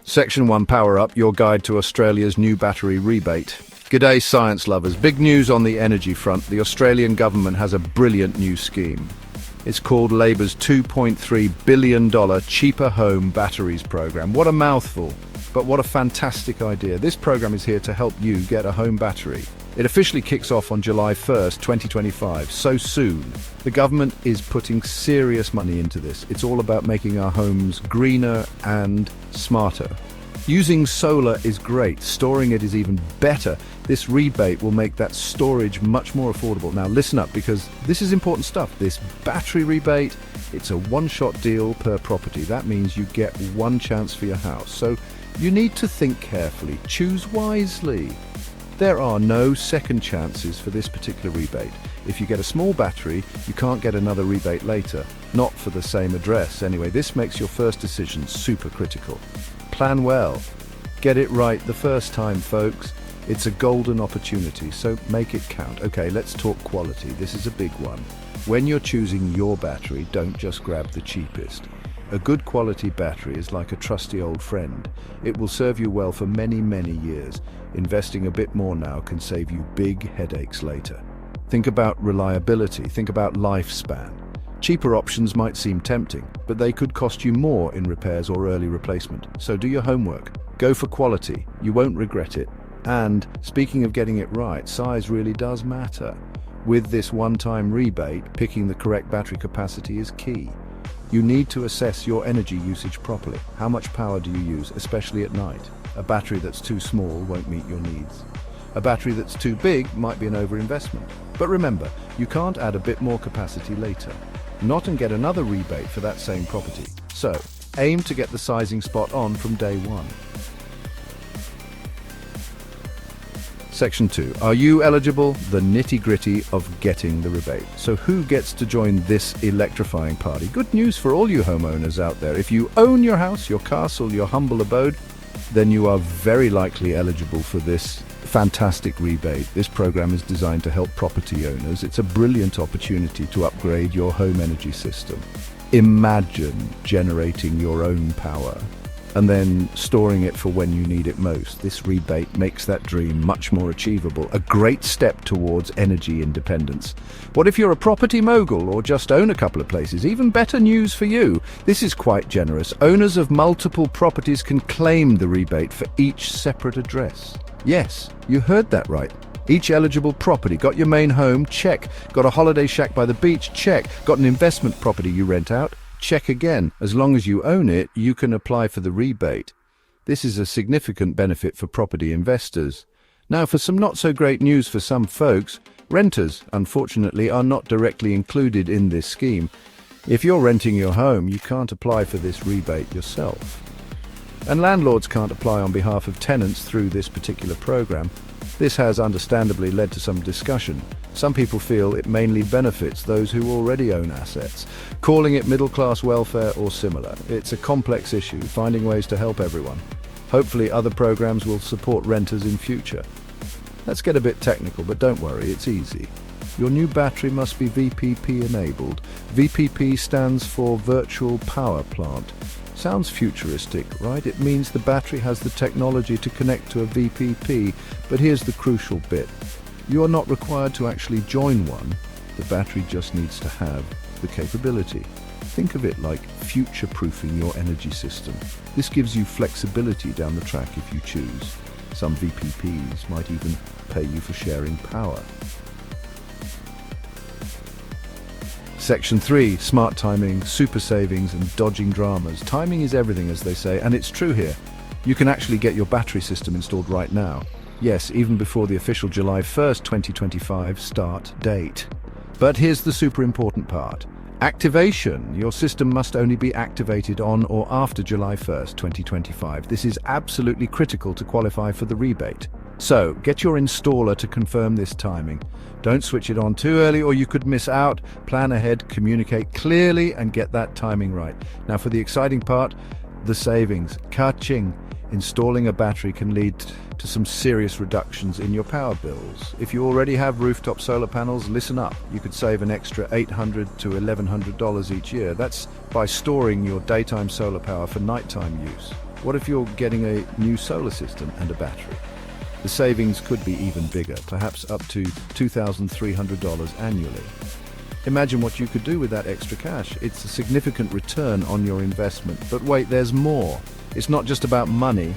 Section 1 Power Up, your guide to Australia's new battery rebate. G'day science lovers. Big news on the energy front. The Australian government has a brilliant new scheme. It's called Labor's $2.3 billion Cheaper Home Batteries program. What a mouthful, but what a fantastic idea. This program is here to help you get a home battery. It officially kicks off on July 1st, 2025, so soon. The government is putting serious money into this. It's all about making our homes greener and smarter. Using solar is great, storing it is even better. This rebate will make that storage much more affordable. Now listen up, because this is important stuff. This battery rebate, it's a one-shot deal per property. That means you get one chance for your house. So you need to think carefully, choose wisely. There are no second chances for this particular rebate. If you get a small battery, you can't get another rebate later. Not for the same address. Anyway, this makes your first decision super critical. Plan well. Get it right the first time, folks. It's a golden opportunity, so make it count. Okay, let's talk quality. This is a big one. When you're choosing your battery, don't just grab the cheapest. A good quality battery is like a trusty old friend. It will serve you well for many, many years. Investing a bit more now can save you big headaches later. Think about reliability, think about lifespan. Cheaper options might seem tempting, but they could cost you more in repairs or early replacement. So do your homework. Go for quality. You won't regret it. And speaking of getting it right, size really does matter. With this one-time rebate, picking the correct battery capacity is key. You need to assess your energy usage properly. How much power do you use, especially at night? A battery that's too small won't meet your needs. A battery that's too big might be an overinvestment. But remember, you can't add a bit more capacity later. Not and get another rebate for that same property. So, aim to get the sizing spot on from day one. Section 2. Are you eligible? The nitty-gritty of getting the rebate. So who gets to join this electrifying party? Good news for all you homeowners out there. If you own your house, your castle, your humble abode, then you are very likely eligible for this fantastic rebate. This program is designed to help property owners. It's a brilliant opportunity to upgrade your home energy system. Imagine generating your own power and then storing it for when you need it most. This rebate makes that dream much more achievable, a great step towards energy independence. What if you're a property mogul or just own a couple of places? Even better news for you. This is quite generous. Owners of multiple properties can claim the rebate for each separate address. Yes, you heard that right. Each eligible property. Got your main home? Check. Got a holiday shack by the beach? Check. Got an investment property you rent out? Check again. As long as you own it, you can apply for the rebate. This is a significant benefit for property investors. Now, for some not so great news for some folks, renters, unfortunately, are not directly included in this scheme. If you're renting your home, you can't apply for this rebate yourself. And landlords can't apply on behalf of tenants through this particular program. This has understandably led to some discussion. Some people feel it mainly benefits those who already own assets, calling it middle-class welfare or similar. It's a complex issue, finding ways to help everyone. Hopefully other programs will support renters in future. Let's get a bit technical, but don't worry, it's easy. Your new battery must be VPP enabled. VPP stands for Virtual Power Plant. Sounds futuristic, right? It means the battery has the technology to connect to a VPP, but here's the crucial bit. You are not required to actually join one. The battery just needs to have the capability. Think of it like future-proofing your energy system. This gives you flexibility down the track if you choose. Some VPPs might even pay you for sharing power. Section 3, smart timing, super savings and dodging dramas. Timing is everything, as they say, and it's true here. You can actually get your battery system installed right now. Yes, even before the official July 1st, 2025 start date. But here's the super important part. Activation. Your system must only be activated on or after July 1st, 2025. This is absolutely critical to qualify for the rebate. So, get your installer to confirm this timing. Don't switch it on too early or you could miss out. Plan ahead, communicate clearly and get that timing right. Now for the exciting part, the savings. Ka-ching. Installing a battery can lead to some serious reductions in your power bills. If you already have rooftop solar panels, listen up. You could save an extra $800 to $1,100 each year. That's by storing your daytime solar power for nighttime use. What if you're getting a new solar system and a battery? The savings could be even bigger, perhaps up to $2,300 annually. Imagine what you could do with that extra cash. It's a significant return on your investment. But wait, there's more. It's not just about money.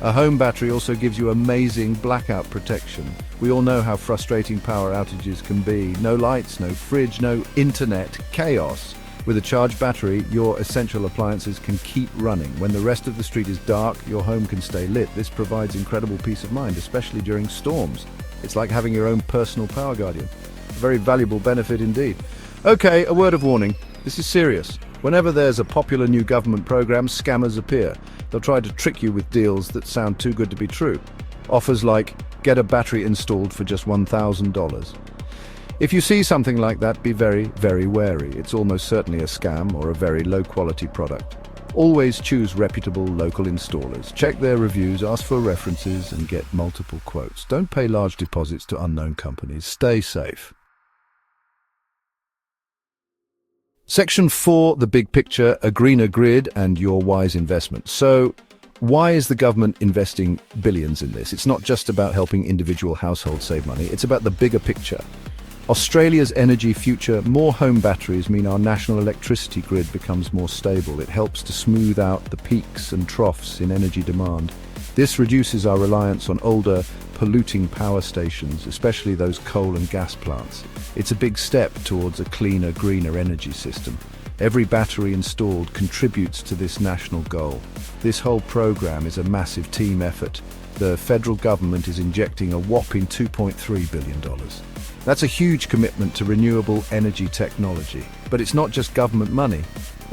A home battery also gives you amazing blackout protection. We all know how frustrating power outages can be. No lights, no fridge, no internet, chaos. With a charged battery, your essential appliances can keep running. When the rest of the street is dark, your home can stay lit. This provides incredible peace of mind, especially during storms. It's like having your own personal power guardian. A very valuable benefit indeed. Okay, a word of warning. This is serious. Whenever there's a popular new government program, scammers appear. They'll try to trick you with deals that sound too good to be true. Offers like, get a battery installed for just $1,000. If you see something like that, be very, very wary. It's almost certainly a scam or a very low-quality product. Always choose reputable local installers. Check their reviews, ask for references, and get multiple quotes. Don't pay large deposits to unknown companies. Stay safe. Section 4, the big picture, a greener grid and your wise investment. So, why is the government investing billions in this? It's not just about helping individual households save money, it's about the bigger picture. Australia's energy future, more home batteries mean our national electricity grid becomes more stable. It helps to smooth out the peaks and troughs in energy demand. This reduces our reliance on older, polluting power stations, especially those coal and gas plants. It's a big step towards a cleaner, greener energy system. Every battery installed contributes to this national goal. This whole program is a massive team effort. The federal government is injecting a whopping $2.3 billion. That's a huge commitment to renewable energy technology. But it's not just government money.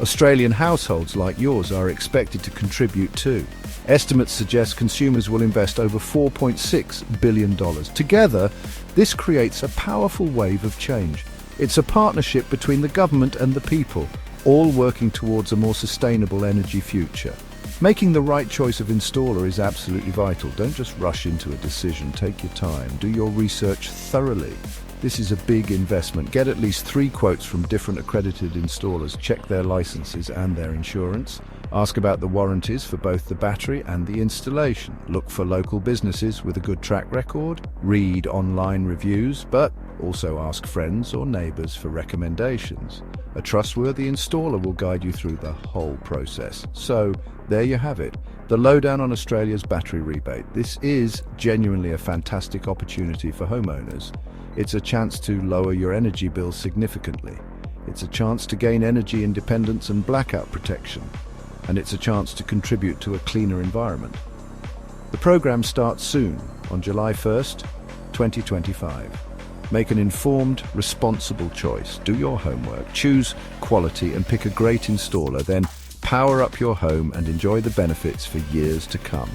Australian households like yours are expected to contribute too. Estimates suggest consumers will invest over $4.6 billion. Together, this creates a powerful wave of change. It's a partnership between the government and the people, all working towards a more sustainable energy future. Making the right choice of installer is absolutely vital. Don't just rush into a decision. Take your time. Do your research thoroughly. This is a big investment. Get at least 3 quotes from different accredited installers. Check their licenses and their insurance. Ask about the warranties for both the battery and the installation. Look for local businesses with a good track record. Read online reviews, but also ask friends or neighbors for recommendations. A trustworthy installer will guide you through the whole process. So, there you have it. The lowdown on Australia's battery rebate. This is genuinely a fantastic opportunity for homeowners. It's a chance to lower your energy bills significantly. It's a chance to gain energy independence and blackout protection. And it's a chance to contribute to a cleaner environment. The program starts soon, on July 1st, 2025. Make an informed, responsible choice. Do your homework, choose quality and pick a great installer, then power up your home and enjoy the benefits for years to come.